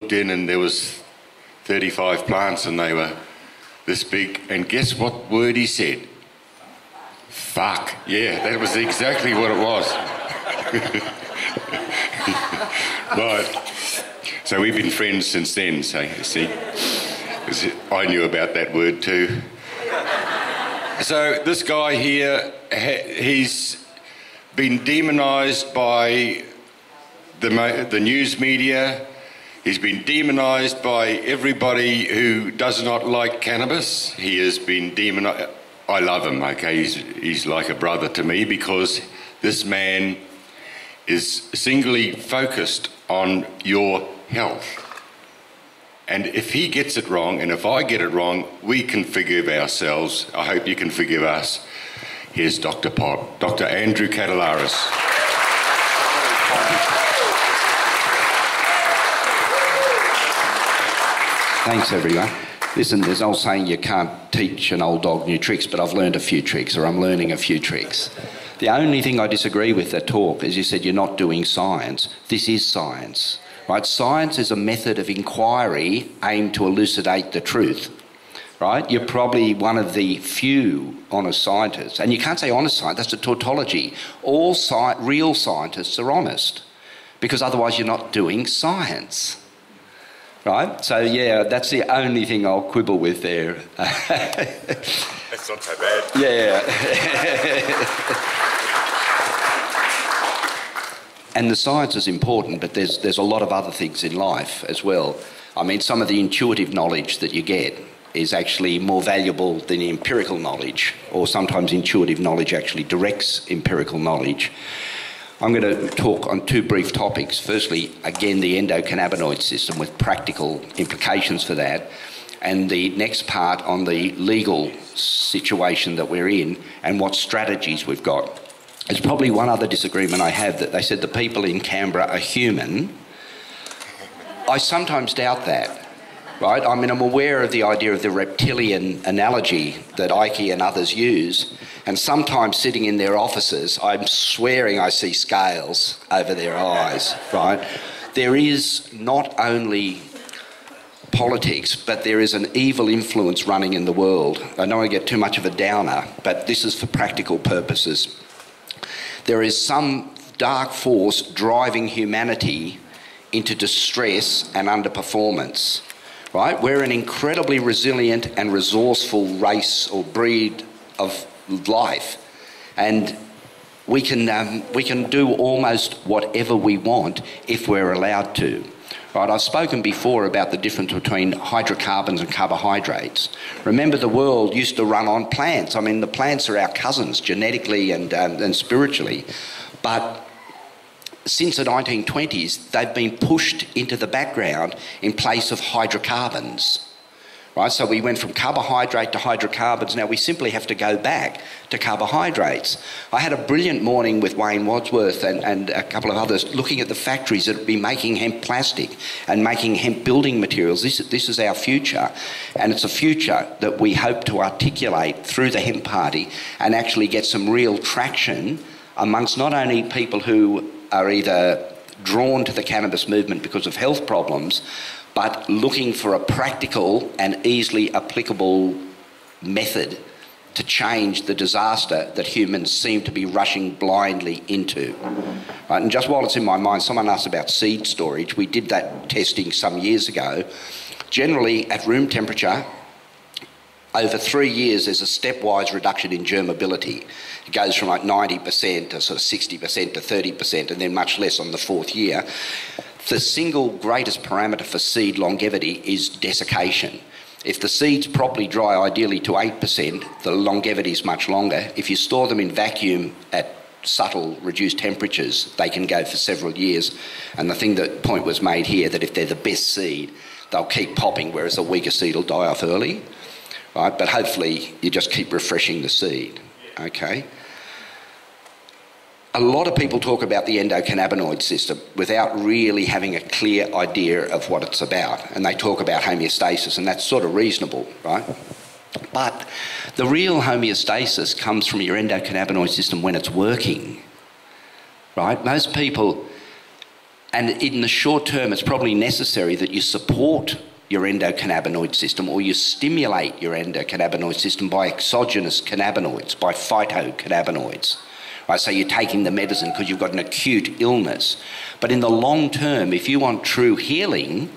looked in and there was 35 plants and they were this big. And guess what word he said? Fuck. Yeah, that was exactly what it was. Right. So we've been friends since then, so you see. I knew about that word too. So this guy here, he's been demonised by the news media. He's been demonised by everybody who does not like cannabis. He has been demonised. I love him, okay? He's like a brother to me because this man is singly focused on your health. And if he gets it wrong, and if I get it wrong, we can forgive ourselves. I hope you can forgive us. Here's Dr. Pop, Dr. Andrew Katelaris. Thanks, everyone. Listen, there's an old saying, you can't teach an old dog new tricks, but I've learned a few tricks, or I'm learning a few tricks. The only thing I disagree with that talk is you said you're not doing science. This is science. Right? Science is a method of inquiry aimed to elucidate the truth. Right? You're probably one of the few honest scientists. And you can't say honest science, that's a tautology. All real scientists are honest, because otherwise you're not doing science. Right? So, yeah, that's the only thing I'll quibble with there. That's not so bad. Yeah. And the science is important, but there's a lot of other things in life as well. I mean, some of the intuitive knowledge that you get is actually more valuable than empirical knowledge, or sometimes intuitive knowledge actually directs empirical knowledge. I'm going to talk on two brief topics. Firstly, again, the endocannabinoid system with practical implications for that, and the next part on the legal situation that we're in and what strategies we've got. There's probably one other disagreement I have, that they said the people in Canberra are human. I sometimes doubt that, right? I mean, I'm aware of the idea of the reptilian analogy that Ike and others use, and sometimes sitting in their offices, I'm swearing I see scales over their eyes, right? There is not only politics, but there is an evil influence running in the world. I don't want to get too much of a downer, but this is for practical purposes. There is some dark force driving humanity into distress and underperformance, right? We're an incredibly resilient and resourceful race or breed of life, and we can do almost whatever we want if we're allowed to. Right, I've spoken before about the difference between hydrocarbons and carbohydrates. Remember, the world used to run on plants. I mean, the plants are our cousins genetically and spiritually. But since the 1920s, they've been pushed into the background in place of hydrocarbons. Right? So we went from carbohydrate to hydrocarbons. Now we simply have to go back to carbohydrates. I had a brilliant morning with Wayne Wadsworth and a couple of others looking at the factories that have been making hemp plastic and making hemp building materials. This is our future, and it's a future that we hope to articulate through the Hemp Party and actually get some real traction amongst not only people who are either drawn to the cannabis movement because of health problems, but looking for a practical and easily applicable method to change the disaster that humans seem to be rushing blindly into. Right, and just while it's in my mind, someone asked about seed storage. We did that testing some years ago. Generally, at room temperature, over 3 years, there's a stepwise reduction in germability. It goes from like 90% to sort of 60% to 30%, and then much less on the fourth year. The single greatest parameter for seed longevity is desiccation. If the seeds properly dry, ideally to 8%, the longevity is much longer. If you store them in vacuum at subtle reduced temperatures, they can go for several years. And the point was made here that if they're the best seed, they'll keep popping, whereas the weaker seed will die off early. Right? But hopefully you just keep refreshing the seed. Okay? A lot of people talk about the endocannabinoid system without really having a clear idea of what it's about. And they talk about homeostasis, and that's sort of reasonable, right? But the real homeostasis comes from your endocannabinoid system when it's working, right? Most people And in the short term, it's probably necessary that you support your endocannabinoid system, or you stimulate your endocannabinoid system by exogenous cannabinoids, by phytocannabinoids. Right? So you're taking the medicine because you've got an acute illness. But in the long term, if you want true healing,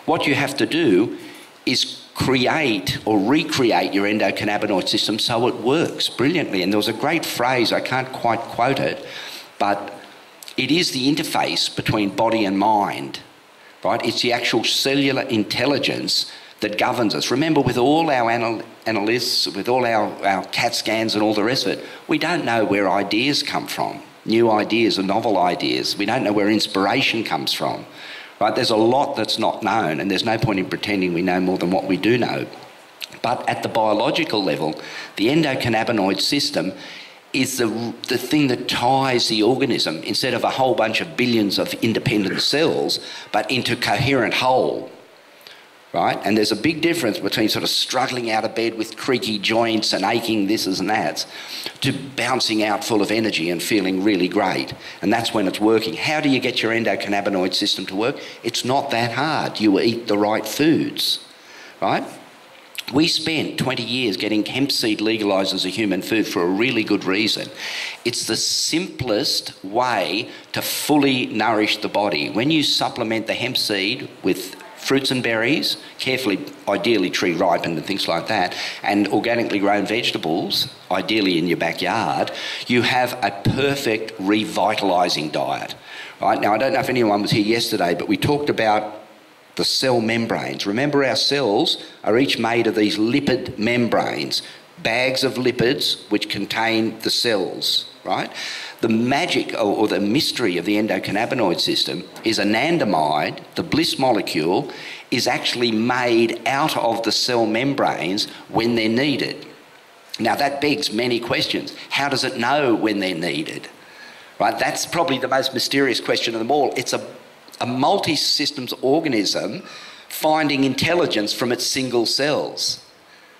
what you have to do is create or recreate your endocannabinoid system so it works brilliantly. And there was a great phrase, I can't quite quote it, but it is the interface between body and mind, right? It's the actual cellular intelligence that governs us. Remember, with all our analysts, with all our CAT scans and all the rest of it, we don't know where ideas come from, new ideas or novel ideas. We don't know where inspiration comes from. Right? There's a lot that's not known, and there's no point in pretending we know more than what we do know. But at the biological level, the endocannabinoid system is the thing that ties the organism, instead of a whole bunch of billions of independent cells, but into coherent whole. Right? And there's a big difference between sort of struggling out of bed with creaky joints and aching this and that, to bouncing out full of energy and feeling really great. And that's when it's working. How do you get your endocannabinoid system to work? It's not that hard. You eat the right foods, right? We spent 20 years getting hemp seed legalised as a human food for a really good reason. It's the simplest way to fully nourish the body. When you supplement the hemp seed with fruits and berries, carefully, ideally tree ripened and things like that, and organically grown vegetables, ideally in your backyard, you have a perfect revitalising diet. Right? Now, I don't know if anyone was here yesterday, but we talked about the cell membranes. Remember, our cells are each made of these lipid membranes, bags of lipids which contain the cells, right? The magic or the mystery of the endocannabinoid system is anandamide, the bliss molecule, is actually made out of the cell membranes when they're needed. Now that begs many questions. How does it know when they're needed? Right? That's probably the most mysterious question of them all. It's a multi-systems organism finding intelligence from its single cells.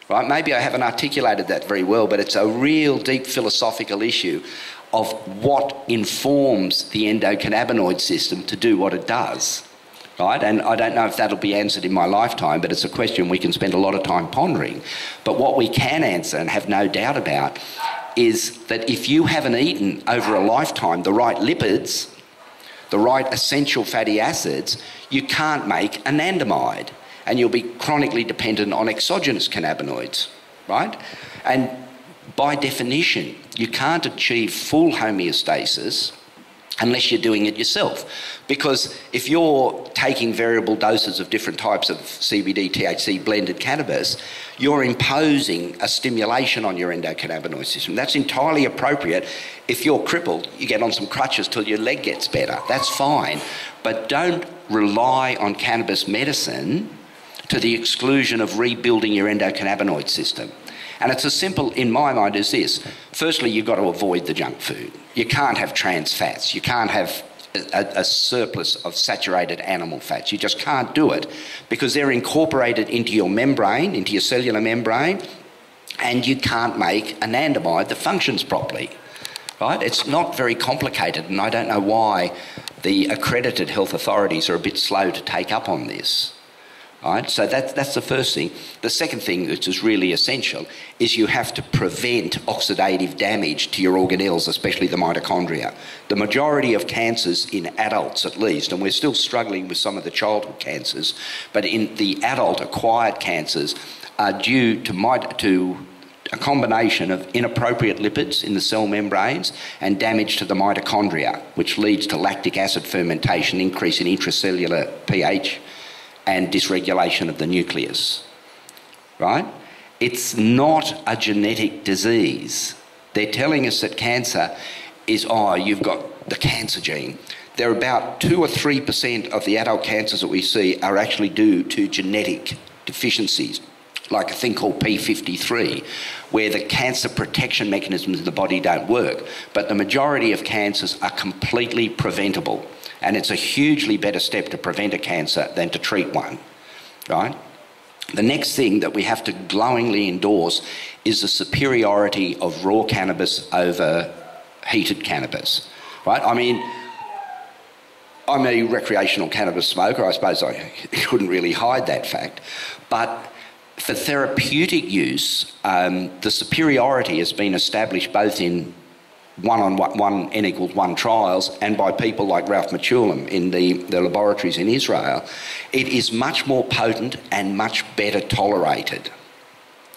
Right? Maybe I haven't articulated that very well, but it's a real deep philosophical issue of what informs the endocannabinoid system to do what it does, right? And I don't know if that'll be answered in my lifetime, but it's a question we can spend a lot of time pondering. But what we can answer and have no doubt about is that if you haven't eaten over a lifetime the right lipids, the right essential fatty acids, you can't make anandamide, and you'll be chronically dependent on exogenous cannabinoids, right? And by definition, you can't achieve full homeostasis unless you're doing it yourself. Because if you're taking variable doses of different types of CBD, THC blended cannabis, you're imposing a stimulation on your endocannabinoid system. That's entirely appropriate. If you're crippled, you get on some crutches till your leg gets better. That's fine. But don't rely on cannabis medicine to the exclusion of rebuilding your endocannabinoid system. And it's as simple, in my mind, as this. Firstly, you've got to avoid the junk food. You can't have trans fats. You can't have a surplus of saturated animal fats. You just can't do it because they're incorporated into your membrane, into your cellular membrane, and you can't make anandamide that functions properly. Right? It's not very complicated, and I don't know why the accredited health authorities are a bit slow to take up on this. Right? So that's the first thing. The second thing, which is really essential, is you have to prevent oxidative damage to your organelles, especially the mitochondria. The majority of cancers in adults, at least, and we're still struggling with some of the childhood cancers, but in the adult acquired cancers are due to a combination of inappropriate lipids in the cell membranes and damage to the mitochondria, which leads to lactic acid fermentation, increase in intracellular pH, and dysregulation of the nucleus, right? It's not a genetic disease. They're telling us that cancer is, you've got the cancer gene. There are about 2 or 3% of the adult cancers that we see are actually due to genetic deficiencies, like a thing called P53, where the cancer protection mechanisms in the body don't work. But the majority of cancers are completely preventable. And it's a hugely better step to prevent a cancer than to treat one, right? The next thing that we have to glowingly endorse is the superiority of raw cannabis over heated cannabis, right? I mean, I'm a recreational cannabis smoker. I suppose I couldn't really hide that fact. But for therapeutic use, the superiority has been established both in one N=1 trials and by people like Ralph Matulam in the laboratories in Israel. It is much more potent and much better tolerated.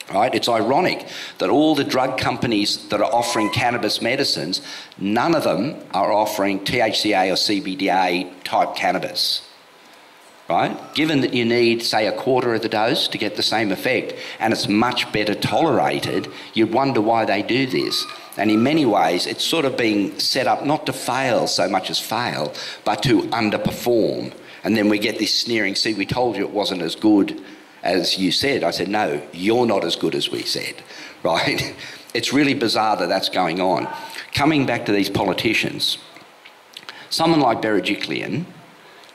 Right? It's ironic that all the drug companies that are offering cannabis medicines, none of them are offering THCA or CBDA type cannabis. Right? Given that you need, say, a quarter of the dose to get the same effect, and it's much better tolerated, you'd wonder why they do this. And in many ways, it's sort of being set up not to fail so much as fail, but to underperform. And then we get this sneering, see, we told you it wasn't as good as you said. I said, no, you're not as good as we said, right? It's really bizarre that that's going on. Coming back to these politicians, someone like Berejiklian,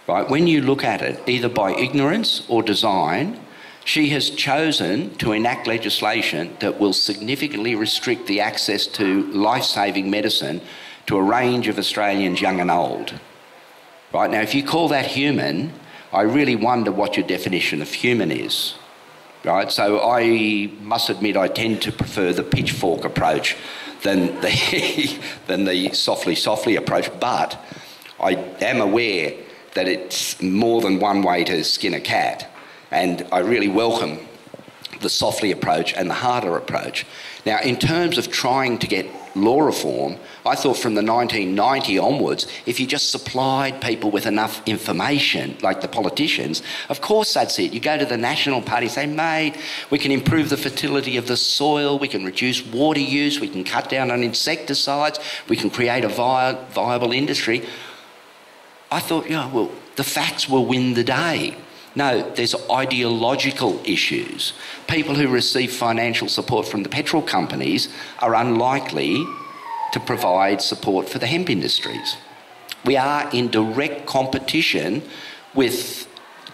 right, when you look at it, either by ignorance or design, she has chosen to enact legislation that will significantly restrict the access to life-saving medicine to a range of Australians, young and old. Right, now, if you call that human, I really wonder what your definition of human is. Right, so I must admit I tend to prefer the pitchfork approach than the softly approach, but I am aware that it's more than one way to skin a cat, and I really welcome the softly approach and the harder approach. Now, in terms of trying to get law reform, I thought from the 1990 onwards, if you just supplied people with enough information, like the politicians, of course that's it. You go to the National Party, say, mate, we can improve the fertility of the soil, we can reduce water use, we can cut down on insecticides, we can create a viable industry. I thought, yeah, well, the facts will win the day. No, there's ideological issues. People who receive financial support from the petrol companies are unlikely to provide support for the hemp industries. We are in direct competition with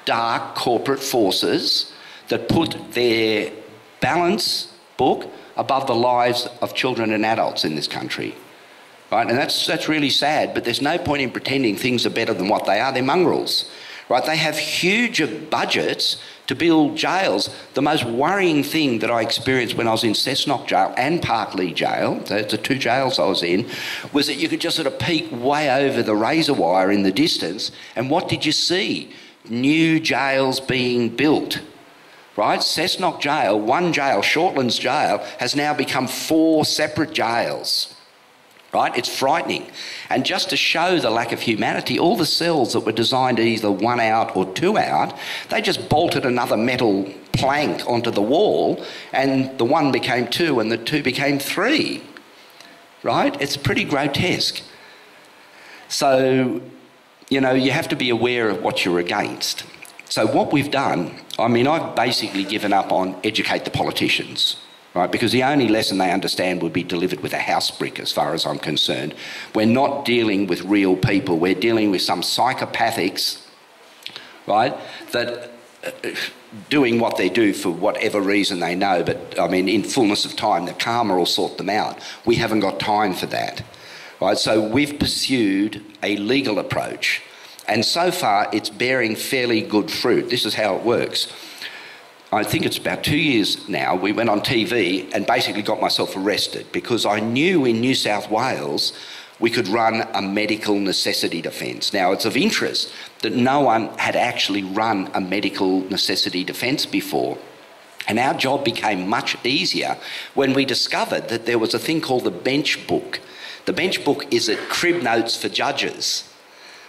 dark corporate forces that put their balance book above the lives of children and adults in this country. Right? And that's really sad, but there's no point in pretending things are better than what they are. They're mongrels. Right? They have huge budgets to build jails. The most worrying thing that I experienced when I was in Cessnock Jail and Parklea Jail, the two jails I was in, was that you could just sort of peek way over the razor wire in the distance, and what did you see? New jails being built. Right? Cessnock Jail, one jail, Shortlands Jail, has now become 4 separate jails. Right? It's frightening. And just to show the lack of humanity, all the cells that were designed either 1 out or 2 out, they just bolted another metal plank onto the wall, and the 1 became 2 and the 2 became 3. Right? It's pretty grotesque. So, you know, you have to be aware of what you're against. So what we've done, I mean, I've basically given up on educate the politicians. Right, because the only lesson they understand would be delivered with a house brick as far as I'm concerned. We're not dealing with real people. We're dealing with some psychopathics, right, that doing what they do for whatever reason they know. But, I mean, in fullness of time, the karma will sort them out. We haven't got time for that. Right, so we've pursued a legal approach. And so far, it's bearing fairly good fruit. This is how it works. I think it's about 2 years now, we went on TV and basically got myself arrested because I knew in New South Wales we could run a medical necessity defence. Now, it's of interest that no one had actually run a medical necessity defence before. And our job became much easier when we discovered that there was a thing called the bench book. The bench book is at crib notes for judges.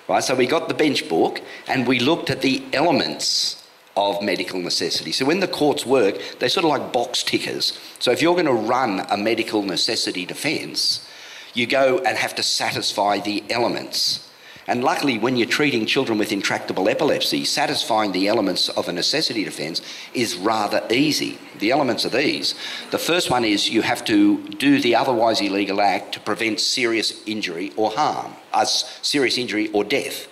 Right? So we got the bench book and we looked at the elements of medical necessity. So when the courts work, they're sort of like box tickers. So if you're going to run a medical necessity defence, you go and have to satisfy the elements. And luckily, when you're treating children with intractable epilepsy, satisfying the elements of a necessity defence is rather easy. The elements are these. The first one is you have to do the otherwise illegal act to prevent serious injury or harm, serious injury or death.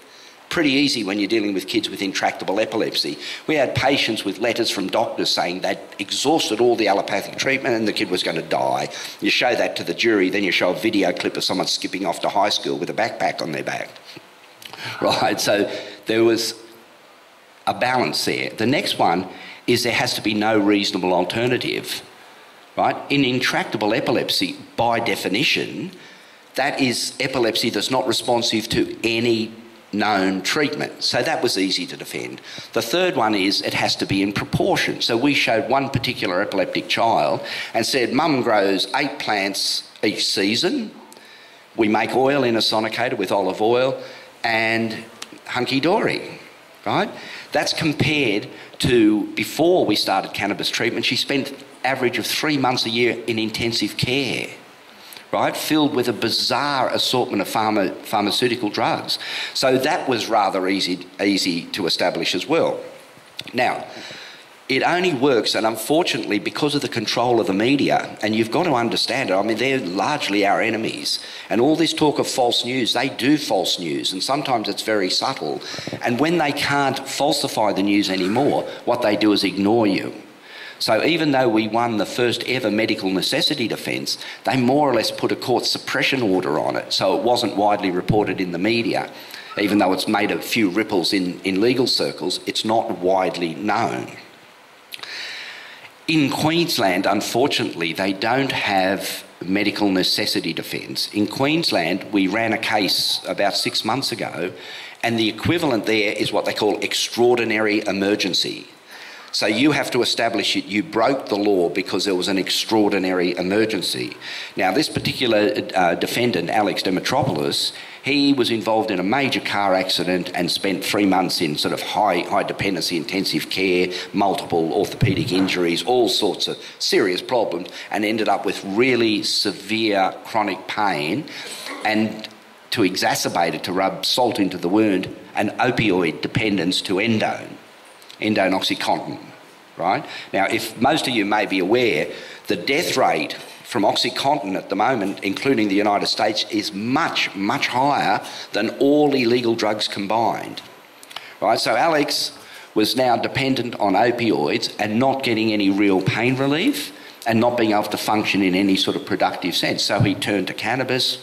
Pretty easy when you're dealing with kids with intractable epilepsy. We had patients with letters from doctors saying they'd exhausted all the allopathic treatment and the kid was going to die. You show that to the jury, then you show a video clip of someone skipping off to high school with a backpack on their back. right? So there was a balance there. The next one is there has to be no reasonable alternative, right? In intractable epilepsy, by definition, that is epilepsy that's not responsive to any known treatment. So that was easy to defend. The third one is it has to be in proportion. So we showed one particular epileptic child and said, Mum grows 8 plants each season. We make oil in a sonicator with olive oil and hunky-dory, right? That's compared to before we started cannabis treatment. She spent average of 3 months a year in intensive care, right, filled with a bizarre assortment of pharmaceutical drugs. So that was rather easy to establish as well. Now, it only works, and unfortunately, because of the control of the media, and you've got to understand it, I mean, they're largely our enemies. And all this talk of false news, they do false news, and sometimes it's very subtle. And when they can't falsify the news anymore, what they do is ignore you. So even though we won the first ever medical necessity defence, they more or less put a court suppression order on it, so it wasn't widely reported in the media. Even though it's made a few ripples in legal circles, it's not widely known. In Queensland, unfortunately, they don't have medical necessity defence. In Queensland, we ran a case about 6 months ago, and the equivalent there is what they call extraordinary emergency. So you have to establish it, you broke the law because there was an extraordinary emergency. Now, this particular defendant, Alex Demetropoulos, he was involved in a major car accident and spent 3 months in sort of high dependency intensive care, multiple orthopaedic injuries, all sorts of serious problems, and ended up with really severe chronic pain. And to exacerbate it, to rub salt into the wound, an opioid dependence to endone Oxycontin, right? Now, if most of you may be aware, the death rate from Oxycontin at the moment, including the United States, is much, much higher than all illegal drugs combined, right? So Alex was now dependent on opioids and not getting any real pain relief and not being able to function in any sort of productive sense. So he turned to cannabis.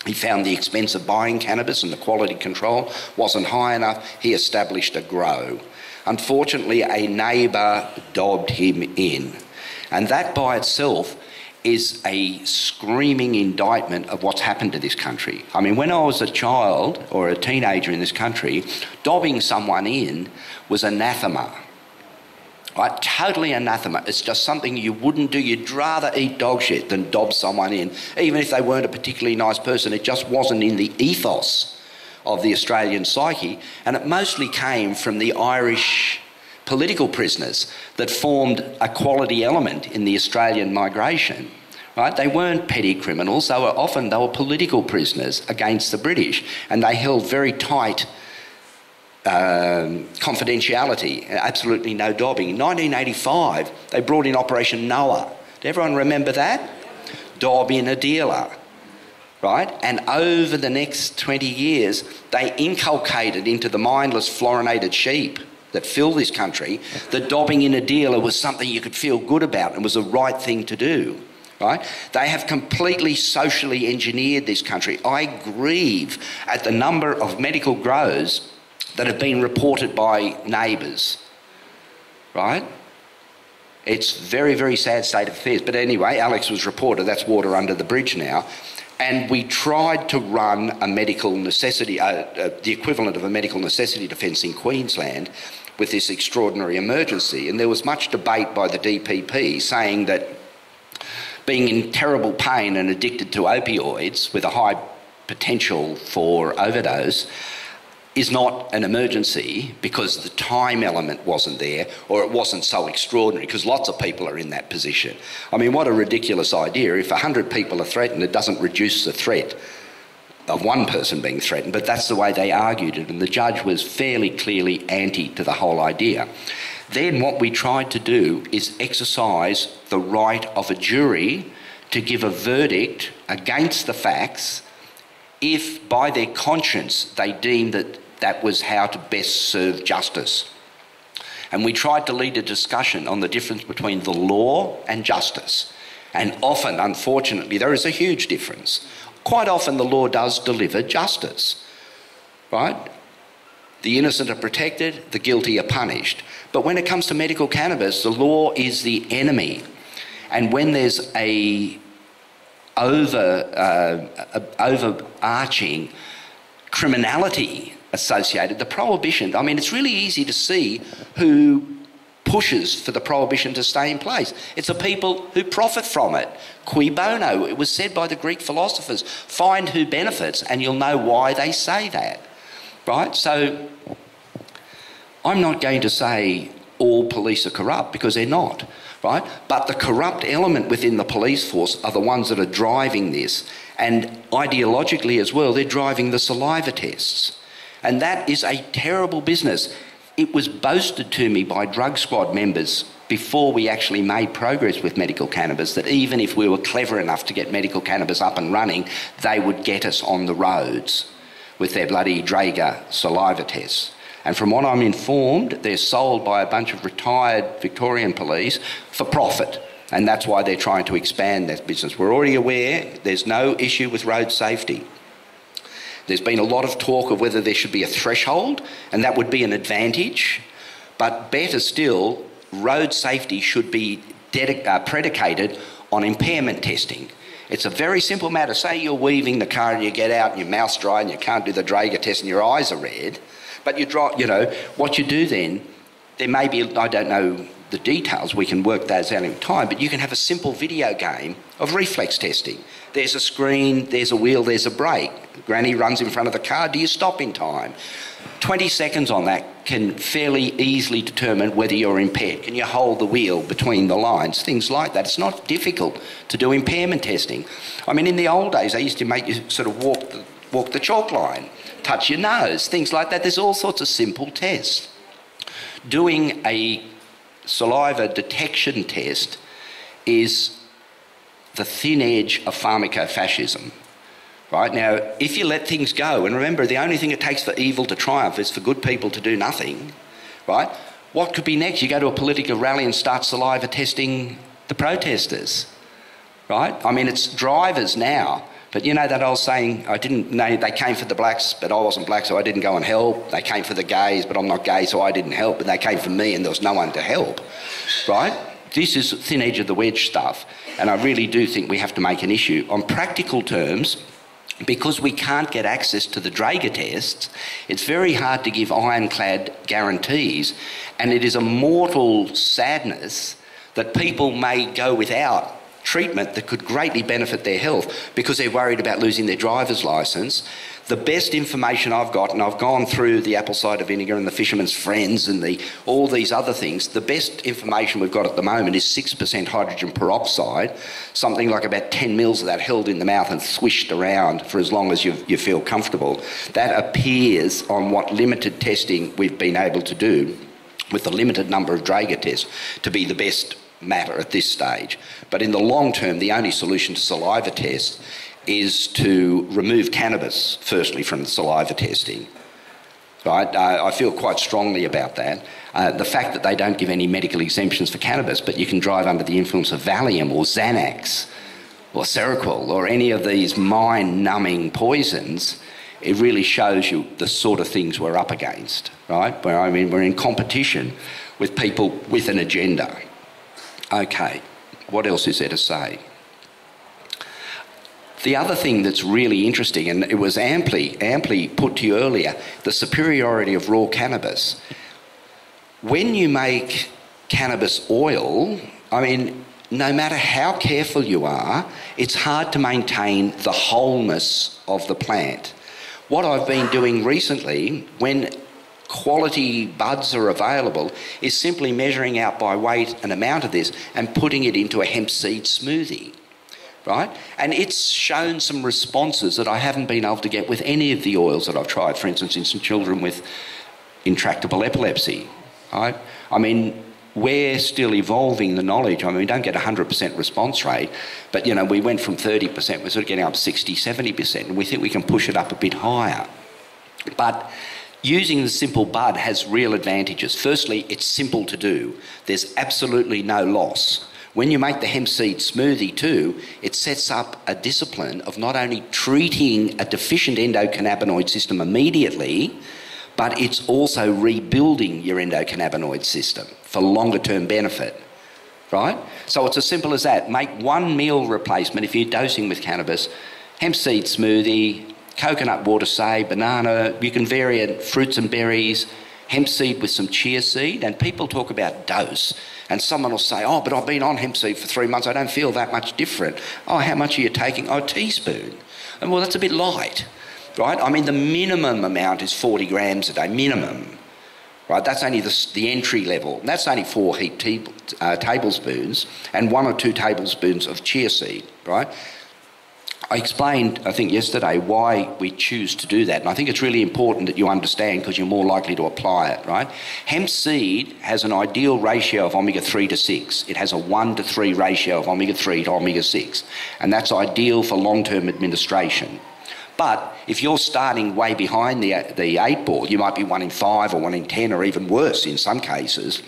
He found the expense of buying cannabis and the quality control wasn't high enough. He established a grow. Unfortunately, a neighbour dobbed him in. And that by itself is a screaming indictment of what's happened to this country. I mean, when I was a child or a teenager in this country, dobbing someone in was anathema. Right? Totally anathema. It's just something you wouldn't do. You'd rather eat dog shit than dob someone in, even if they weren't a particularly nice person. It just wasn't in the ethos of the Australian psyche, and it mostly came from the Irish political prisoners that formed a quality element in the Australian migration. Right? They weren't petty criminals, they were political prisoners against the British, and they held very tight confidentiality, absolutely no dobbing. In 1985, they brought in Operation Noah. Did everyone remember that? Dob in a dealer. Right? And over the next 20 years, they inculcated into the mindless fluorinated sheep that fill this country that dobbing in a dealer was something you could feel good about and was the right thing to do. Right? They have completely socially engineered this country. I grieve at the number of medical grows that have been reported by neighbours. Right? It's a very, very sad state of affairs. But anyway, Alex was reported. That's water under the bridge now. And we tried to run a medical necessity, the equivalent of a medical necessity defence in Queensland with this extraordinary emergency. And there was much debate by the DPP saying that being in terrible pain and addicted to opioids with a high potential for overdose is not an emergency because the time element wasn't there, or it wasn't so extraordinary, because lots of people are in that position. I mean, what a ridiculous idea. If 100 people are threatened, it doesn't reduce the threat of one person being threatened, but that's the way they argued it, and the judge was fairly clearly anti to the whole idea. Then what we tried to do is exercise the right of a jury to give a verdict against the facts if by their conscience they deemed that that was how to best serve justice. And we tried to lead a discussion on the difference between the law and justice. And often, unfortunately, there is a huge difference. Quite often the law does deliver justice, right? The innocent are protected, the guilty are punished. But when it comes to medical cannabis, the law is the enemy. And when there's a overarching criminality associated, the prohibition, I mean, it's really easy to see who pushes for the prohibition to stay in place. It's the people who profit from it. Cui bono, it was said by the Greek philosophers. Find who benefits and you'll know why they say that, right? So I'm not going to say all police are corrupt, because they're not, right? But the corrupt element within the police force are the ones that are driving this. And ideologically as well, they're driving the saliva tests. And that is a terrible business. It was boasted to me by drug squad members before we actually made progress with medical cannabis that even if we were clever enough to get medical cannabis up and running, they would get us on the roads with their bloody Draeger saliva tests. And from what I'm informed, they're sold by a bunch of retired Victorian police for profit. And that's why they're trying to expand that business. We're already aware there's no issue with road safety. There's been a lot of talk of whether there should be a threshold, and that would be an advantage. But better still, road safety should be predicated on impairment testing. It's a very simple matter. Say you're weaving the car and you get out and your mouth's dry and you can't do the Draeger test and your eyes are red. But what you do then, there may be, I don't know the details, we can work those out in time, but you can have a simple video game of reflex testing. There's a screen, there's a wheel, there's a brake. Granny runs in front of the car, do you stop in time? 20 seconds on that can fairly easily determine whether you're impaired. Can you hold the wheel between the lines? Things like that. It's not difficult to do impairment testing. I mean, in the old days, they used to make you sort of walk the chalk line, touch your nose, things like that. There's all sorts of simple tests. Doing a saliva detection test is the thin edge of pharmacofascism. Right? Now, if you let things go, and remember, the only thing it takes for evil to triumph is for good people to do nothing, right? What could be next? You go to a political rally and start saliva testing the protesters, right? I mean, it's drivers now. But you know that old saying, I didn't know they came for the blacks, but I wasn't black, so I didn't go and help. They came for the gays, but I'm not gay, so I didn't help. But they came for me and there was no one to help, right? This is thin edge of the wedge stuff. And I really do think we have to make an issue. On practical terms, because we can't get access to the Draeger tests, it's very hard to give ironclad guarantees. And it is a mortal sadness that people may go without treatment that could greatly benefit their health because they're worried about losing their driver's licence. The best information I've got, and I've gone through the apple cider vinegar and the Fisherman's Friends and all these other things, the best information we've got at the moment is 6% hydrogen peroxide, something like about 10 mils of that held in the mouth and swished around for as long as you feel comfortable. That appears on what limited testing we've been able to do with the limited number of Draeger tests to be the best matter at this stage. But in the long term, the only solution to saliva tests is to remove cannabis, firstly, from the saliva testing. Right? I feel quite strongly about that. The fact that they don't give any medical exemptions for cannabis, but you can drive under the influence of Valium or Xanax or Seroquel or any of these mind-numbing poisons, it really shows you the sort of things we're up against, right? Where, I mean, we're in competition with people with an agenda. Okay, what else is there to say? The other thing that's really interesting, and it was amply put to you earlier, the superiority of raw cannabis. When you make cannabis oil, I mean, no matter how careful you are, it's hard to maintain the wholeness of the plant. What I've been doing recently, when quality buds are available, is simply measuring out by weight an amount of this and putting it into a hemp seed smoothie, right? And it's shown some responses that I haven't been able to get with any of the oils that I've tried, for instance, in some children with intractable epilepsy, right? I mean, we're still evolving the knowledge. I mean, we don't get 100% response rate, but, you know, we went from 30%, we're sort of getting up 60, 70%, and we think we can push it up a bit higher. But using the simple bud has real advantages. Firstly, it's simple to do. There's absolutely no loss. When you make the hemp seed smoothie too, it sets up a discipline of not only treating a deficient endocannabinoid system immediately, but it's also rebuilding your endocannabinoid system for longer term benefit, right? So it's as simple as that. Make one meal replacement if you're dosing with cannabis, hemp seed smoothie, coconut water, say, banana, you can vary it, fruits and berries, hemp seed with some chia seed, and people talk about dose. And someone will say, oh, but I've been on hemp seed for 3 months, I don't feel that much different. Oh, how much are you taking? Oh, a teaspoon. And well, that's a bit light, right? I mean, the minimum amount is 40 grams a day, minimum, right? That's only the entry level. That's only 4 heaped tablespoons and 1 or 2 tablespoons of chia seed, right? I explained, I think yesterday, why we choose to do that, and I think it's really important that you understand because you're more likely to apply it, right? Hemp seed has an ideal ratio of omega-3 to 6. It has a 1 to 3 ratio of omega-3 to omega-6, and that's ideal for long-term administration. But if you're starting way behind the 8 ball, you might be 1 in 5 or 1 in 10 or even worse in some cases,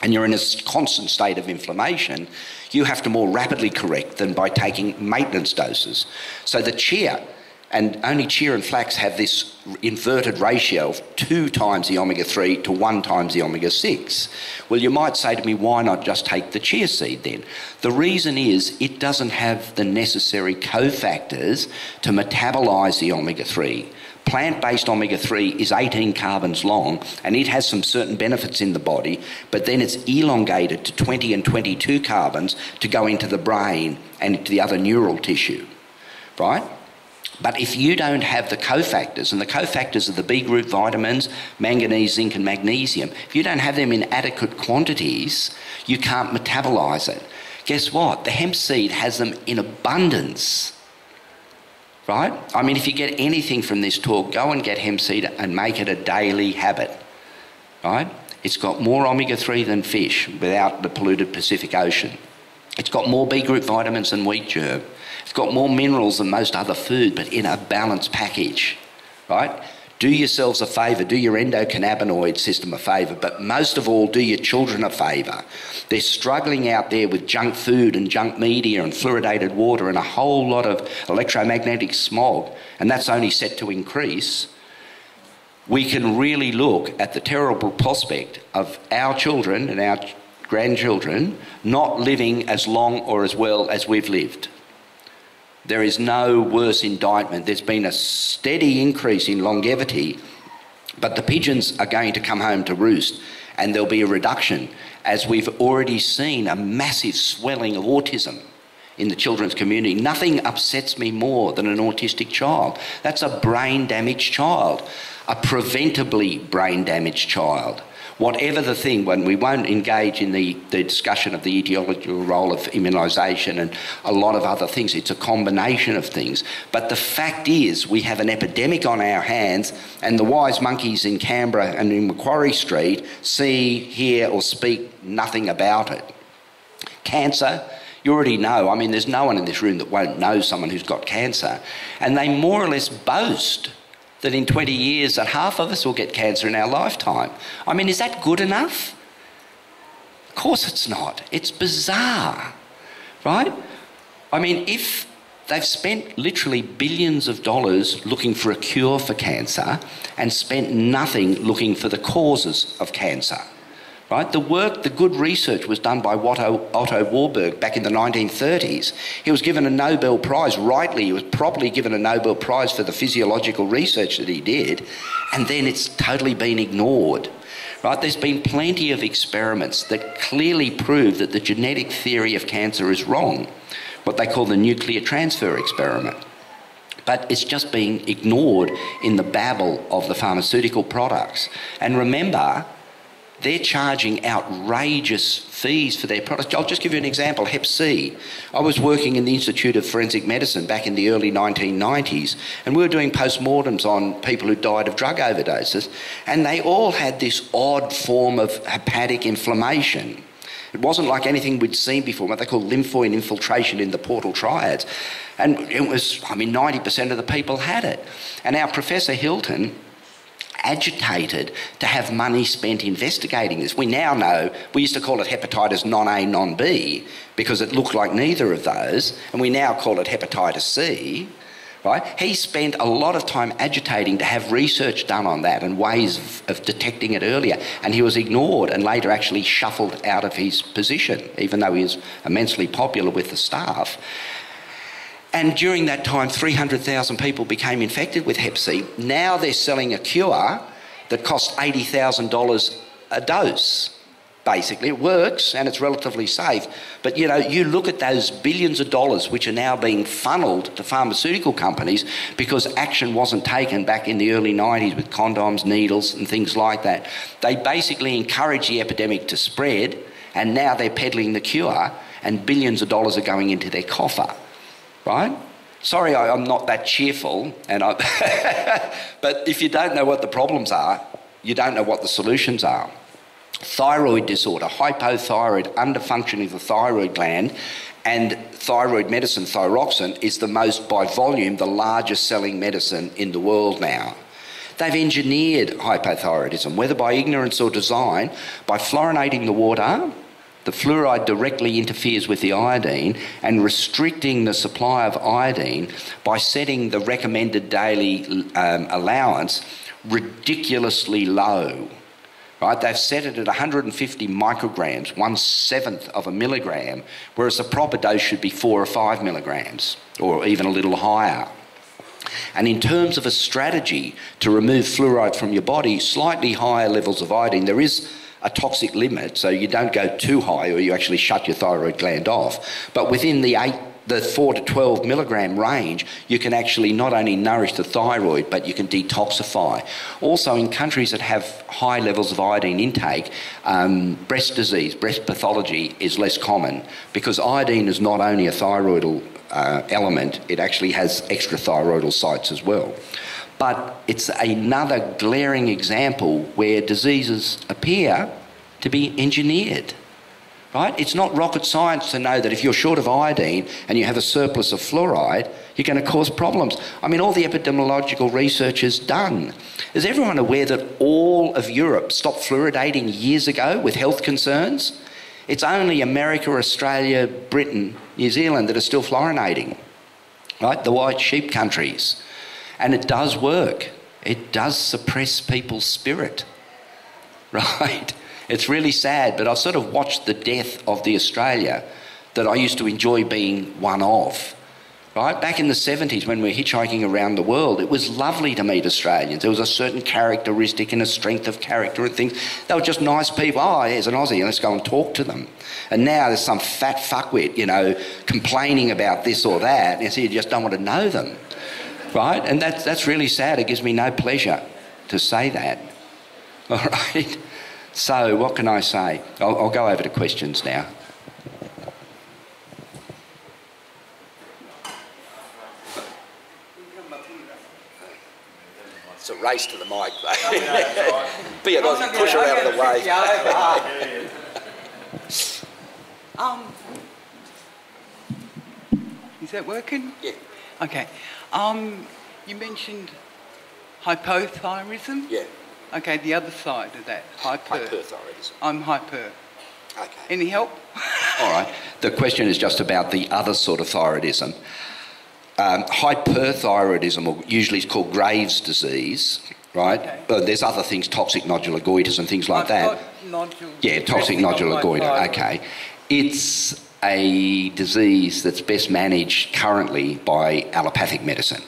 and you're in a constant state of inflammation, you have to more rapidly correct than by taking maintenance doses. So the chia, and only chia and flax have this inverted ratio of 2 times the omega-3 to 1 times the omega-6. Well, you might say to me, why not just take the chia seed then? The reason is it doesn't have the necessary cofactors to metabolise the omega-3. Plant-based omega-3 is 18 carbons long, and it has some certain benefits in the body, but then it's elongated to 20 and 22 carbons to go into the brain and into the other neural tissue, right? But if you don't have the cofactors, and the cofactors are the B group vitamins, manganese, zinc and magnesium, if you don't have them in adequate quantities, you can't metabolise it. Guess what? The hemp seed has them in abundance. Right? I mean, if you get anything from this talk, go and get hemp seed and make it a daily habit. Right? It's got more omega-3 than fish without the polluted Pacific Ocean. It's got more B group vitamins than wheat germ. It's got more minerals than most other food, but in a balanced package. Right? Do yourselves a favour, do your endocannabinoid system a favour, but most of all, do your children a favour. They're struggling out there with junk food and junk media and fluoridated water and a whole lot of electromagnetic smog, and that's only set to increase. We can really look at the terrible prospect of our children and our grandchildren not living as long or as well as we've lived. There is no worse indictment. There's been a steady increase in longevity, but the pigeons are going to come home to roost, and there'll be a reduction, as we've already seen a massive swelling of autism in the children's community. Nothing upsets me more than an autistic child. That's a brain-damaged child, a preventably brain-damaged child. Whatever the thing, when we won't engage in the discussion of the etiological role of immunisation and a lot of other things, it's a combination of things. But the fact is we have an epidemic on our hands, and the wise monkeys in Canberra and in Macquarie Street see, hear or speak nothing about it. Cancer, you already know. I mean, there's no one in this room that won't know someone who's got cancer. And they more or less boast that in 20 years that half of us will get cancer in our lifetime. I mean, is that good enough? Of course it's not. It's bizarre, right? I mean, if they've spent literally billions of dollars looking for a cure for cancer and spent nothing looking for the causes of cancer, right? The good research was done by Otto Warburg back in the 1930s. He was given a Nobel Prize, rightly, he was properly given a Nobel Prize for the physiological research that he did, and then it's totally been ignored, right? There's been plenty of experiments that clearly prove that the genetic theory of cancer is wrong, what they call the nuclear transfer experiment. But it's just being ignored in the babble of the pharmaceutical products. And remember, they're charging outrageous fees for their products. I'll just give you an example, Hep C. I was working in the Institute of Forensic Medicine back in the early 1990s, and we were doing postmortems on people who died of drug overdoses, and they all had this odd form of hepatic inflammation. It wasn't like anything we'd seen before, what they call lymphoid infiltration in the portal triads. And it was, I mean, 90% of the people had it. And our Professor Hilton agitated to have money spent investigating this. We now know, we used to call it hepatitis non-A, non-B because it looked like neither of those, and we now call it hepatitis C, right? He spent a lot of time agitating to have research done on that and ways of detecting it earlier, and he was ignored and later actually shuffled out of his position, even though he was immensely popular with the staff. And during that time, 300,000 people became infected with Hep C. Now they're selling a cure that costs $80,000 a dose. Basically, it works and it's relatively safe. But, you know, you look at those billions of dollars which are now being funneled to pharmaceutical companies because action wasn't taken back in the early 90s with condoms, needles and things like that. They basically encouraged the epidemic to spread, and now they're peddling the cure and billions of dollars are going into their coffer. Right? Sorry, I'm not that cheerful, and but if you don't know what the problems are, you don't know what the solutions are. Thyroid disorder, hypothyroid, underfunctioning of the thyroid gland, and thyroid medicine, thyroxine, is the most, by volume, the largest selling medicine in the world now. They've engineered hypothyroidism, whether by ignorance or design, by fluorinating the water. The fluoride directly interferes with the iodine and restricting the supply of iodine by setting the recommended daily allowance ridiculously low. Right? They've set it at 150 micrograms, 1/7 of a milligram, whereas the proper dose should be 4 or 5 milligrams, or even a little higher. And in terms of a strategy to remove fluoride from your body, slightly higher levels of iodine, there is a toxic limit, so you don't go too high or you actually shut your thyroid gland off. But within the 4 to 12 milligram range, you can actually not only nourish the thyroid, but you can detoxify. Also, in countries that have high levels of iodine intake, breast disease, breast pathology is less common because iodine is not only a thyroidal element, it actually has extrathyroidal sites as well. But it's another glaring example where diseases appear to be engineered. Right? It's not rocket science to know that if you're short of iodine and you have a surplus of fluoride, you're going to cause problems. I mean, all the epidemiological research is done. Is everyone aware that all of Europe stopped fluoridating years ago with health concerns? It's only America, Australia, Britain, New Zealand that are still fluoridating, right? The white sheep countries. And it does work. It does suppress people's spirit, right? It's really sad, but I've sort of watched the death of the Australia that I used to enjoy being one of, right? Back in the 70s when we were hitchhiking around the world, it was lovely to meet Australians. There was a certain characteristic and a strength of character and things. They were just nice people. Oh, here's an Aussie, let's go and talk to them. And now there's some fat fuckwit, you know, complaining about this or that, and so you just don't want to know them, right? And that's really sad. It gives me no pleasure to say that, all right? So what can I say? I'll go over to questions now. It's a race to the mic, though. Be an Aussie, push her out of the way. Is that working? Yeah. Okay. You mentioned hypothyroidism? Yeah. Okay, the other side of that, Hyperthyroidism. I'm hyper. Okay. Any help? All right. The question is just about the other sort of thyroidism. Hyperthyroidism, or usually it's called Graves' disease, right? Okay. There's other things, toxic nodular goiters and things like that. Yeah, toxic nodular goiter. Okay. It's a disease that's best managed currently by allopathic medicine,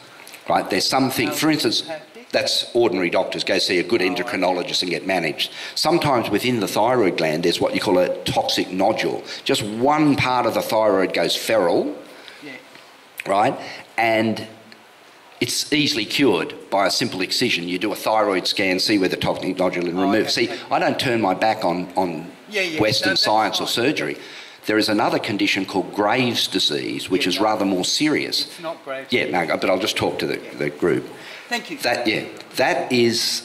right? There's something, for instance, that's ordinary doctors go see a good endocrinologist and get managed. Sometimes within the thyroid gland, there's what you call a toxic nodule. Just one part of the thyroid goes feral, right? And it's easily cured by a simple excision. You do a thyroid scan, see where the toxic nodule is removed. See, I don't turn my back on Western science or surgery. There is another condition called Graves' disease, which is rather more serious. It's not Graves'. Yeah, no, but I'll just talk to the group. Thank you. That is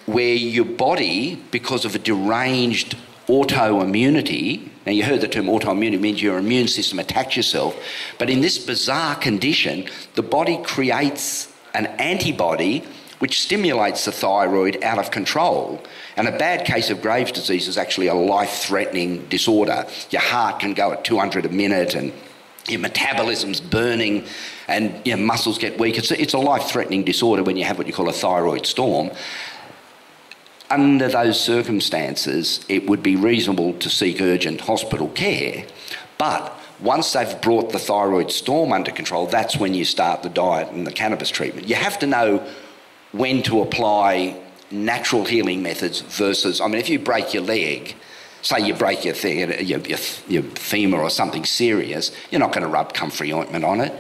where your body, because of a deranged autoimmunity, now you heard the term autoimmunity, means your immune system attacks yourself, but in this bizarre condition, the body creates an antibody which stimulates the thyroid out of control. And a bad case of Graves' disease is actually a life-threatening disorder. Your heart can go at 200 a minute and your metabolism's burning and your muscles get weak. It's a life-threatening disorder when you have what you call a thyroid storm. Under those circumstances, it would be reasonable to seek urgent hospital care, but once they've brought the thyroid storm under control, that's when you start the diet and the cannabis treatment. You have to know when to apply natural healing methods versus, I mean, if you break your leg, say you break your femur or something serious, you're not going to rub comfrey ointment on it,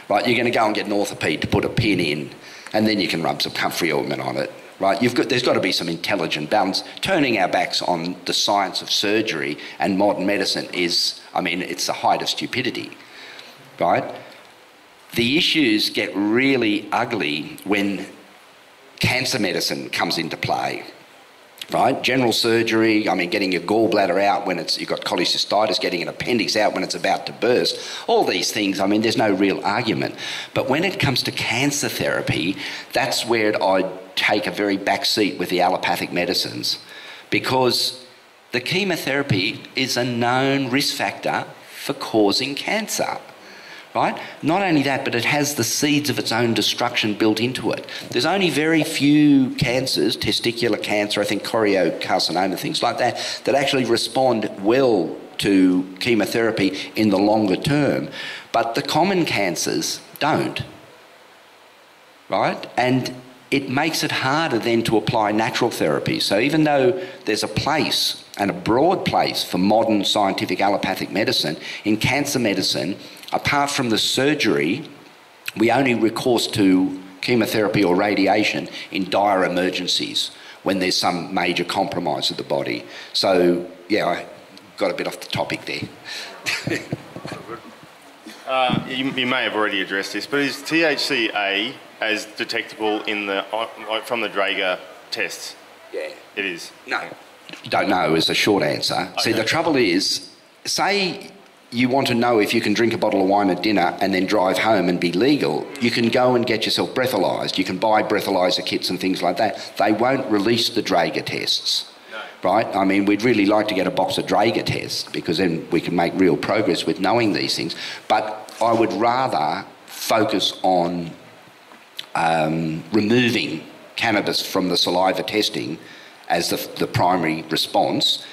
right? You're going to go and get an orthopaed to put a pin in, and then you can rub some comfrey ointment on it, right? There's got to be some intelligent balance. Turning our backs on the science of surgery and modern medicine is, I mean, it's the height of stupidity, right? The issues get really ugly when cancer medicine comes into play, right? General surgery, I mean, getting your gallbladder out when you've got cholecystitis, getting an appendix out when it's about to burst, all these things, I mean, there's no real argument. But when it comes to cancer therapy, that's where I'd take a very back seat with the allopathic medicines, because the chemotherapy is a known risk factor for causing cancer. Right? Not only that, but it has the seeds of its own destruction built into it. There's only very few cancers, testicular cancer, I think choriocarcinoma, things like that, that actually respond well to chemotherapy in the longer term. But the common cancers don't. Right? And it makes it harder then to apply natural therapy. So even though there's a place, and a broad place, for modern scientific allopathic medicine, in cancer medicine, apart from the surgery, we only recourse to chemotherapy or radiation in dire emergencies when there's some major compromise of the body. So, yeah, I got a bit off the topic there. You may have already addressed this, but is THCA as detectable in from the Draeger tests? Yeah. It is? No. Don't know is the short answer. Okay. See, the trouble is, say you want to know if you can drink a bottle of wine at dinner and then drive home and be legal, you can go and get yourself breathalyzed. You can buy breathalyzer kits and things like that. They won't release the Draeger tests, right? I mean, we'd really like to get a box of Draeger tests because then we can make real progress with knowing these things. But I would rather focus on removing cannabis from the saliva testing as the primary response.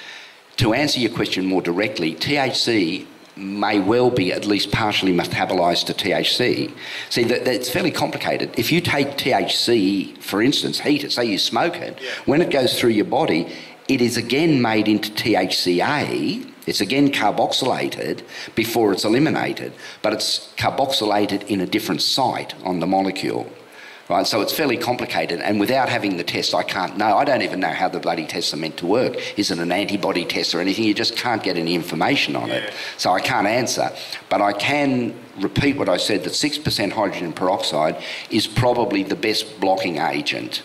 To answer your question more directly, THC may well be at least partially metabolised to THC. See, that's fairly complicated. If you take THC, for instance, heat it, say you smoke it, when it goes through your body, it is again made into THCA, it's again carboxylated before it's eliminated, but it's carboxylated in a different site on the molecule. Right, so it's fairly complicated, and without having the test, I can't know. I don't even know how the bloody tests are meant to work. Is it an antibody test or anything? You just can't get any information on it. So I can't answer. But I can repeat what I said, that 6% hydrogen peroxide is probably the best blocking agent.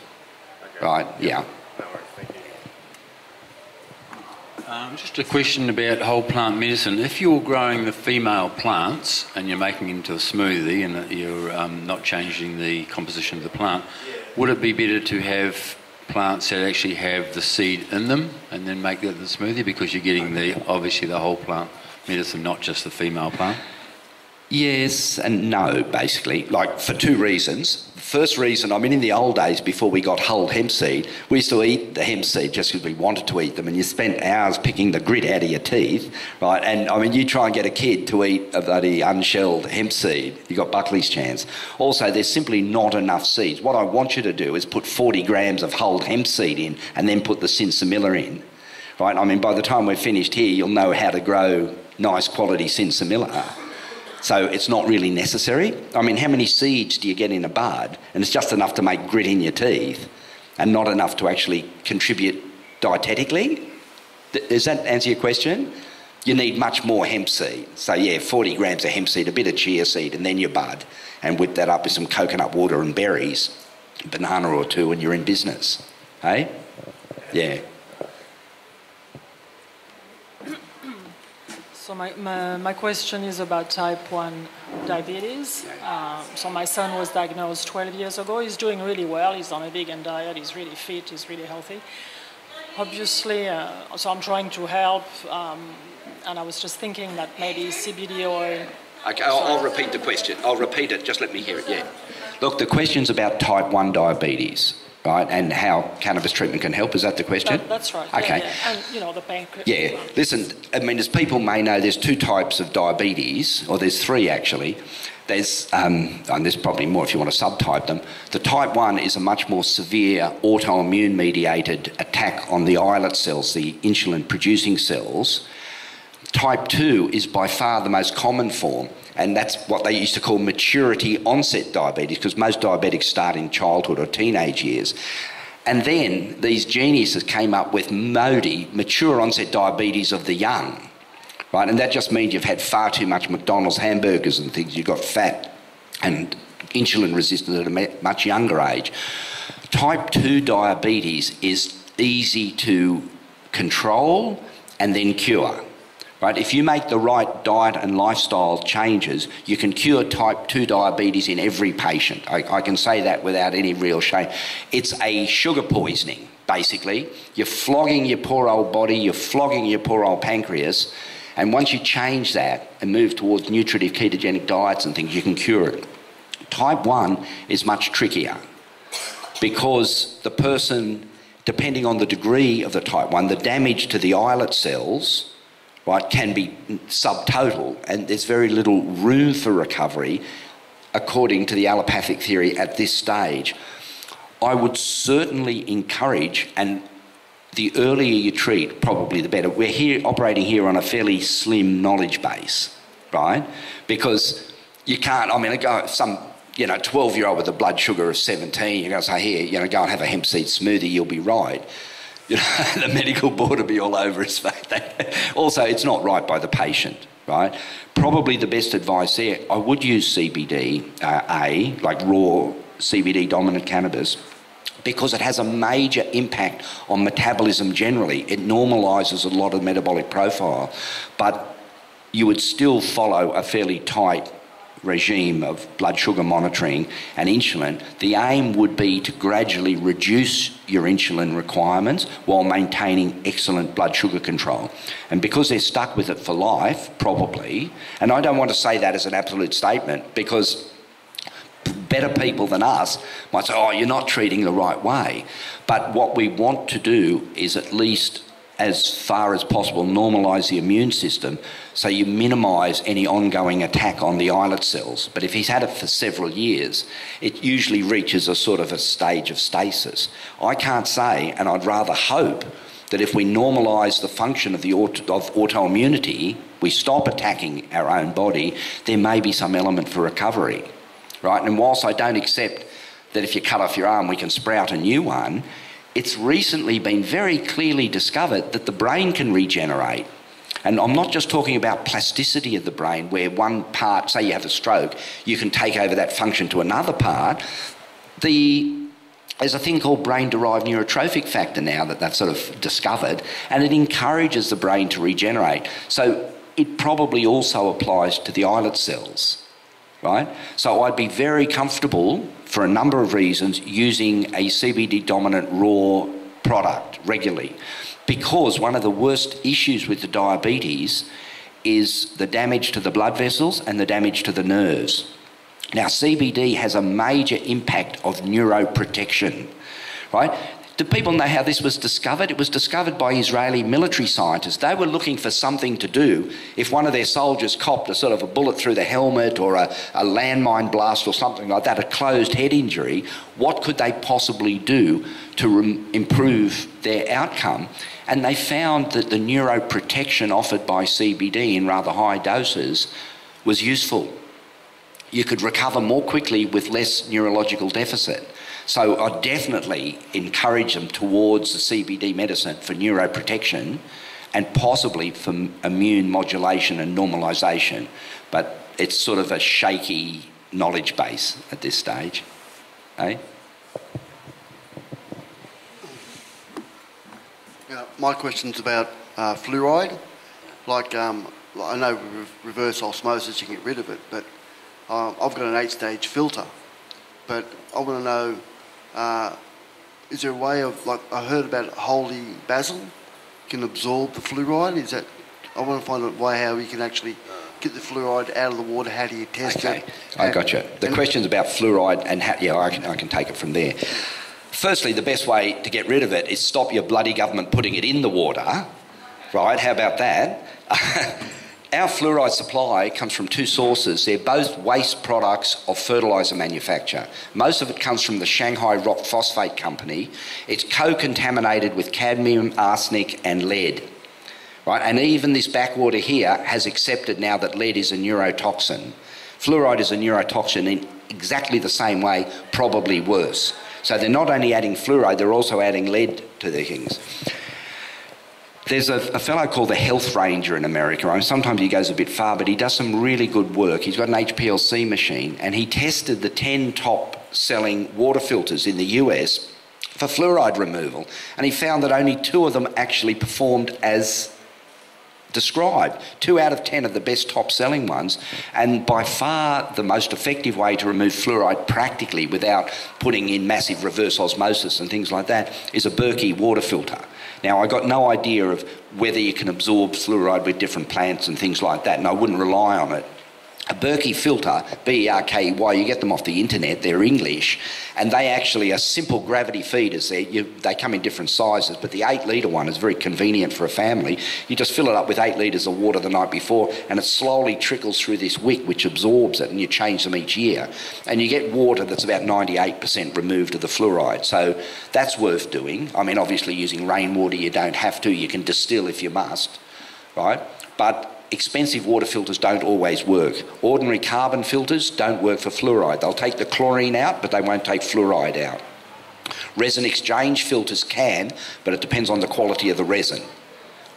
Okay. Right, yeah. No worries, thank you. Just a question about whole plant medicine. If you're growing the female plants and you're making them into a smoothie and you're not changing the composition of the plant, would it be better to have plants that actually have the seed in them and then make that the smoothie, because you're getting obviously the whole plant medicine, not just the female plant? Yes and no, basically, like for two reasons. First reason, I mean, in the old days, before we got hulled hemp seed, we used to eat the hemp seed just because we wanted to eat them, and you spent hours picking the grit out of your teeth, right? And I mean, you try and get a kid to eat a bloody unshelled hemp seed, you got Buckley's chance. Also, there's simply not enough seeds. What I want you to do is put 40 grams of hulled hemp seed in and then put the sinsemilla in, right? I mean, by the time we're finished here, you'll know how to grow nice quality sinsemilla. So it's not really necessary. I mean, how many seeds do you get in a bud? And it's just enough to make grit in your teeth and not enough to actually contribute dietetically. Does that answer your question? You need much more hemp seed. So yeah, 40 grams of hemp seed, a bit of chia seed, and then your bud, and whip that up with some coconut water and berries, a banana or two, and you're in business. Hey? Yeah. So my question is about type 1 diabetes. So my son was diagnosed 12 years ago. He's doing really well. He's on a vegan diet. He's really fit. He's really healthy. Obviously, so I'm trying to help. And I was just thinking that maybe CBD oil Okay, I'll repeat the question. I'll repeat it, just let me hear it, yeah. Look, the question's about type 1 diabetes, right, and how cannabis treatment can help. Is that the question? That's right. Okay. Yeah. And, you know, the pancreas. Yeah, listen, I mean, as people may know, there's two types of diabetes, or there's three actually. There's, and there's probably more if you want to subtype them. The type 1 is a much more severe autoimmune-mediated attack on the islet cells, the insulin-producing cells. Type 2 is by far the most common form, and that's what they used to call maturity onset diabetes, because most diabetics start in childhood or teenage years. And then these geniuses came up with MODY, mature onset diabetes of the young, right? And that just means you've had far too much McDonald's hamburgers and things, you've got fat and insulin resistant at a much younger age. Type 2 diabetes is easy to control and then cure. Right? If you make the right diet and lifestyle changes, you can cure type 2 diabetes in every patient. I can say that without any real shame. It's a sugar poisoning, basically. You're flogging your poor old body, you're flogging your poor old pancreas, and once you change that and move towards nutritive ketogenic diets and things, you can cure it. Type 1 is much trickier because the person, depending on the degree of the type 1, the damage to the islet cells, right, can be subtotal, and there's very little room for recovery according to the allopathic theory at this stage. I would certainly encourage, and the earlier you treat, probably the better. We're here operating here on a fairly slim knowledge base, right? Because you can't, I mean, some 12-year-old with a blood sugar of 17, you're going to say, here, go and have a hemp seed smoothie, you'll be right. The medical board will be all over his face. Also, it's not right by the patient, right? Probably the best advice there, I would use CBD, like raw CBD dominant cannabis, because it has a major impact on metabolism generally. It normalises a lot of metabolic profile, but you would still follow a fairly tight regime of blood sugar monitoring and insulin. The aim would be to gradually reduce your insulin requirements while maintaining excellent blood sugar control. And because they're stuck with it for life, probably, and I don't want to say that as an absolute statement, because better people than us might say, oh, you're not treating the right way. But what we want to do is at least, as far as possible, normalise the immune system so you minimise any ongoing attack on the islet cells. But if he's had it for several years, it usually reaches a sort of a stage of stasis. I can't say, and I'd rather hope, that if we normalise the function of autoimmunity, we stop attacking our own body, there may be some element for recovery, right? And whilst I don't accept that if you cut off your arm we can sprout a new one, it's recently been very clearly discovered that the brain can regenerate. And I'm not just talking about plasticity of the brain, where one part, say you have a stroke, you can take over that function to another part. There's a thing called brain-derived neurotrophic factor now that they've sort of discovered, and it encourages the brain to regenerate. So it probably also applies to the islet cells, right? So I'd be very comfortable, for a number of reasons, using a CBD-dominant raw product regularly, because one of the worst issues with the diabetes is the damage to the blood vessels and the damage to the nerves. Now, CBD has a major impact of neuroprotection, right? Do people know how this was discovered? It was discovered by Israeli military scientists. They were looking for something to do if one of their soldiers copped a sort of a bullet through the helmet or a landmine blast or something like that, a closed head injury. What could they possibly do to improve their outcome? And they found that the neuroprotection offered by CBD in rather high doses was useful. You could recover more quickly with less neurological deficit. So I definitely encourage them towards the CBD medicine for neuroprotection and possibly for immune modulation and normalisation. But it's sort of a shaky knowledge base at this stage. Eh? Yeah, my question's about fluoride. Like, I know with reverse osmosis you can get rid of it, but I've got an 8-stage filter. But I want to know, is there a way of, like, I heard about holy basil can absorb the fluoride. Is that, I want to find a way how we can actually get the fluoride out of the water? How do you test Okay, it? I got you. The question's about fluoride and how, yeah, I can take it from there. Firstly, the best way to get rid of it is stop your bloody government putting it in the water, right? How about that? Our fluoride supply comes from two sources. They're both waste products of fertiliser manufacture. Most of it comes from the Shanghai Rock Phosphate Company. It's co-contaminated with cadmium, arsenic and lead. Right? And even this backwater here has accepted now that lead is a neurotoxin. Fluoride is a neurotoxin in exactly the same way, probably worse. So they're not only adding fluoride, they're also adding lead to their things. There's a fellow called the Health Ranger in America. I mean, sometimes he goes a bit far, but he does some really good work. He's got an HPLC machine, and he tested the 10 top-selling water filters in the US for fluoride removal, and he found that only 2 of them actually performed as described. 2 out of 10 of the best top-selling ones, and by far the most effective way to remove fluoride practically without putting in massive reverse osmosis and things like that is a Berkey water filter. Now, I got no idea of whether you can absorb fluoride with different plants and things like that, and I wouldn't rely on it. A Berkey filter, B-E-R-K-E-Y, you get them off the internet, they're English, and they actually are simple gravity feeders. They come in different sizes, but the 8-litre one is very convenient for a family. You just fill it up with 8 litres of water the night before, and it slowly trickles through this wick, which absorbs it, and you change them each year. And you get water that's about 98% removed of the fluoride, so that's worth doing. I mean, obviously using rainwater you don't have to, you can distill if you must, right? But expensive water filters don't always work. Ordinary carbon filters don't work for fluoride. They'll take the chlorine out, but they won't take fluoride out. Resin exchange filters can, but it depends on the quality of the resin,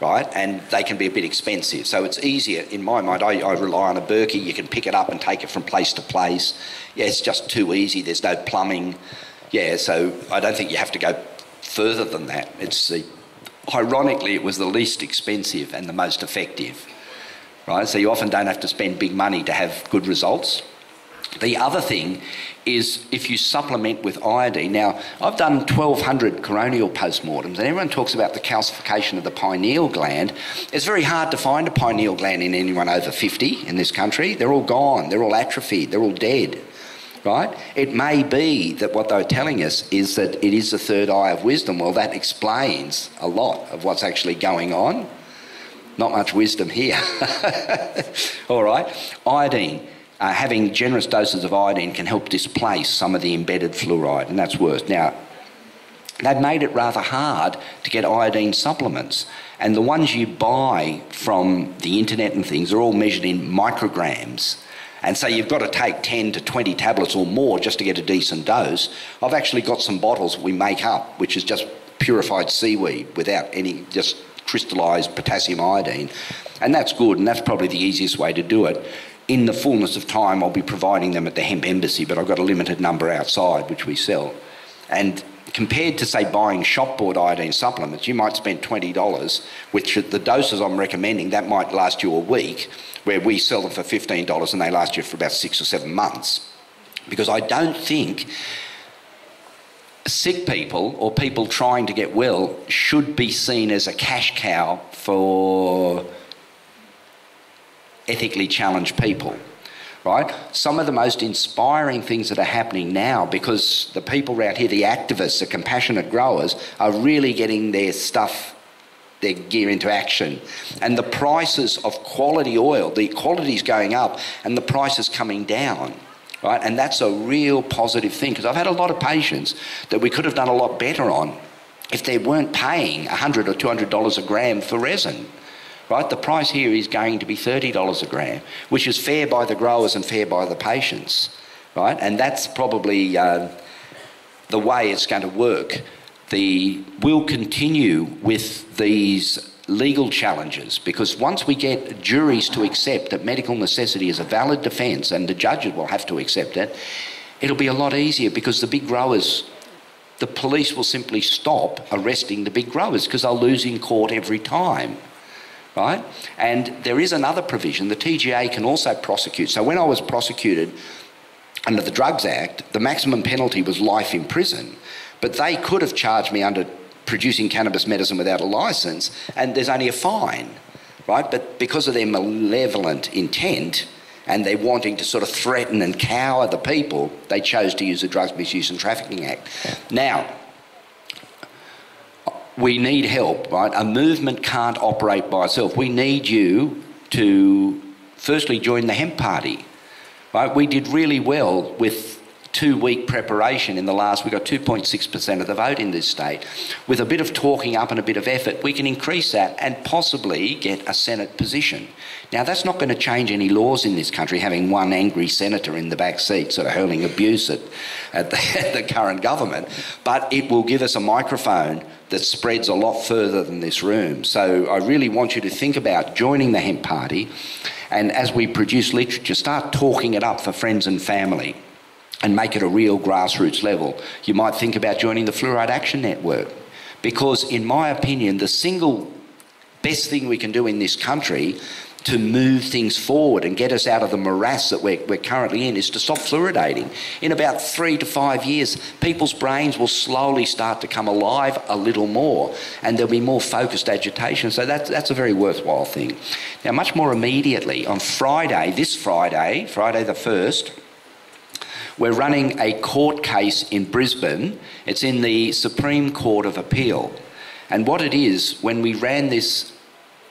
right? And they can be a bit expensive. So it's easier, in my mind, I rely on a Berkey. You can pick it up and take it from place to place. Yeah, it's just too easy. There's no plumbing. Yeah, so I don't think you have to go further than that. Ironically, it was the least expensive and the most effective. Right? So you often don't have to spend big money to have good results. The other thing is if you supplement with iodine. Now, I've done 1,200 coronial postmortems, and everyone talks about the calcification of the pineal gland. It's very hard to find a pineal gland in anyone over 50 in this country. They're all gone, they're all atrophied, they're all dead. Right? It may be that what they're telling us is that it is the third eye of wisdom. Well, that explains a lot of what's actually going on. Not much wisdom here. All right. Iodine. Having generous doses of iodine can help displace some of the embedded fluoride, and that's worth. Now, they've made it rather hard to get iodine supplements, and the ones you buy from the internet and things are all measured in micrograms. And so you've got to take 10 to 20 tablets or more just to get a decent dose. I've actually got some bottles we make up, which is just purified seaweed without any, just crystallised potassium iodine, and that's good, and that's probably the easiest way to do it. In the fullness of time, I'll be providing them at the Hemp Embassy, but I've got a limited number outside which we sell. And compared to, say, buying shopboard iodine supplements, you might spend $20, which at the doses I'm recommending, that might last you a week, where we sell them for $15 and they last you for about 6 or 7 months. Because I don't think sick people or people trying to get well should be seen as a cash cow for ethically challenged people, right? Some of the most inspiring things that are happening now, because the people around here, the activists, the compassionate growers, are really getting their stuff, their gear into action. And the prices of quality oil, the quality's going up and the price is coming down. Right? And that's a real positive thing, because I've had a lot of patients that we could have done a lot better on if they weren't paying $100 or $200 a gram for resin. Right? The price here is going to be $30 a gram, which is fair by the growers and fair by the patients. Right? And that's probably the way it's going to work. We'll continue with these legal challenges, because once we get juries to accept that medical necessity is a valid defence, and the judges will have to accept it, it'll be a lot easier, because the big growers, the police will simply stop arresting the big growers because they'll lose in court every time, right? And there is another provision. The TGA can also prosecute. So when I was prosecuted under the Drugs Act, the maximum penalty was life in prison, but they could have charged me under producing cannabis medicine without a licence, and there's only a fine. right? But because of their malevolent intent and they're wanting to sort of threaten and cower the people, they chose to use the Drugs Misuse and Trafficking Act. Now, we need help, right? A movement can't operate by itself. We need you to firstly join the hemp party, right? We did really well with 2-week preparation in the last, we got 2.6% of the vote in this state. With a bit of talking up and a bit of effort, we can increase that and possibly get a Senate position. Now, that's not going to change any laws in this country, having one angry senator in the back seat sort of hurling abuse at the current government, but it will give us a microphone that spreads a lot further than this room. So I really want you to think about joining the hemp party, and as we produce literature, start talking it up for friends and family and make it a real grassroots level. You might think about joining the Fluoride Action Network, because in my opinion, the single best thing we can do in this country to move things forward and get us out of the morass that we're currently in is to stop fluoridating. In about 3 to 5 years, people's brains will slowly start to come alive a little more, and there'll be more focused agitation. So that's a very worthwhile thing. Now, much more immediately, on Friday, this Friday, Friday the 1st, we're running a court case in Brisbane. It's in the Supreme Court of Appeal. And what it is, when we ran this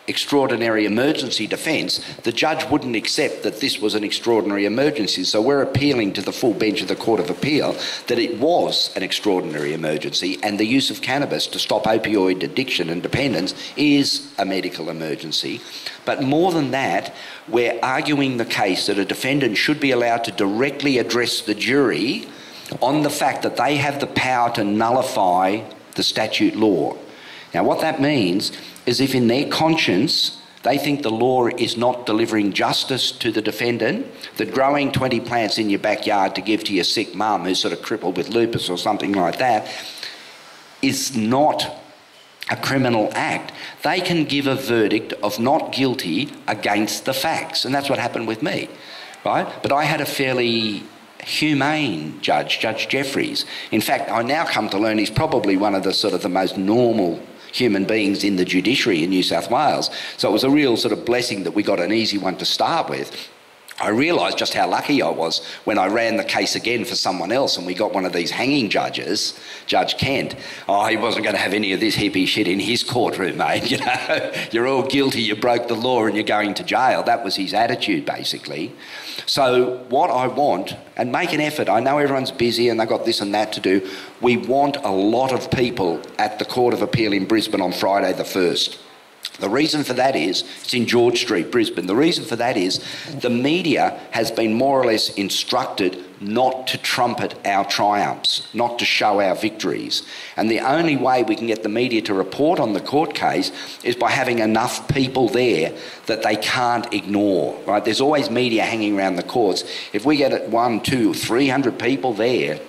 extraordinary emergency defence, the judge wouldn't accept that this was an extraordinary emergency. So we're appealing to the full bench of the Court of Appeal that it was an extraordinary emergency, and the use of cannabis to stop opioid addiction and dependence is a medical emergency. But more than that, we're arguing the case that a defendant should be allowed to directly address the jury on the fact that they have the power to nullify the statute law. Now, what that means is if in their conscience they think the law is not delivering justice to the defendant, that growing 20 plants in your backyard to give to your sick mum who's sort of crippled with lupus or something like that is not a criminal act, they can give a verdict of not guilty against the facts. And that's what happened with me, right? But I had a fairly humane judge, Judge Jeffries. In fact, I now come to learn he's probably one of the sort of the most normal human beings in the judiciary in New South Wales. So it was a real sort of blessing that we got an easy one to start with. I realised just how lucky I was when I ran the case again for someone else and we got one of these hanging judges, Judge Kent. Oh, he wasn't going to have any of this hippie shit in his courtroom, mate. You know, you're all guilty, you broke the law and you're going to jail. That was his attitude, basically. So what I want, and make an effort, I know everyone's busy and they've got this and that to do, we want a lot of people at the Court of Appeal in Brisbane on Friday the 1st. The reason for that is, it's in George Street, Brisbane. The reason for that is the media has been more or less instructed not to trumpet our triumphs, not to show our victories. And the only way we can get the media to report on the court case is by having enough people there that they can't ignore, right? There's always media hanging around the courts. If we get 100, 200, 300 people there